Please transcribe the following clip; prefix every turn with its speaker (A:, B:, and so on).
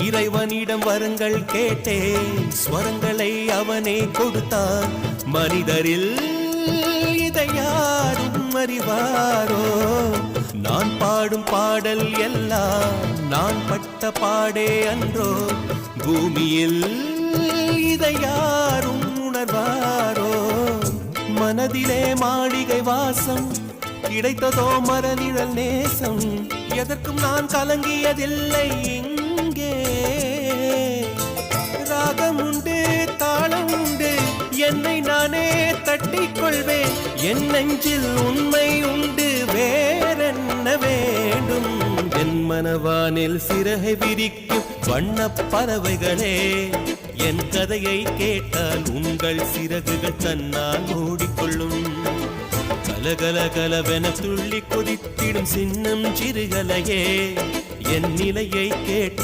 A: இறைவனிடம் வரங்கள் கேட்டேன், ஸ்வரங்களை அவனே கொடுத்தான். மனிதரில் இதை யாரும் அறிவாரோ? நான் பாடும் பாடல் எல்லாம் நான் பட்ட பாடே அன்றோ? பூமியில் இதை யாரும் உணர்வாரோ? மனதிலே மாளிகை வாசம், கிடைத்ததோ மரநிழல் நேசம். எதற்கும் நான் கலங்கியதில்லை. இங்கே ராகம் உண்டு, தாளம் உண்டு, என்னை நானே தட்டிக் கொள்வேன். என் நெஞ்சில் உண்மை உண்டு, வேறென்ன வேண்டும்? என் மனவானில் சிறகை விரிக்கும் வண்ணப் பறவைகளே, என் கதையை கேட்டால் உங்கள் சிறகுகள் தன்னால் மூடிக்கொள்ளும். கலகல கலவென துள்ளி கொதித்திடும் சின்னம் சிறுகலையே, என் நிலையை கேட்ட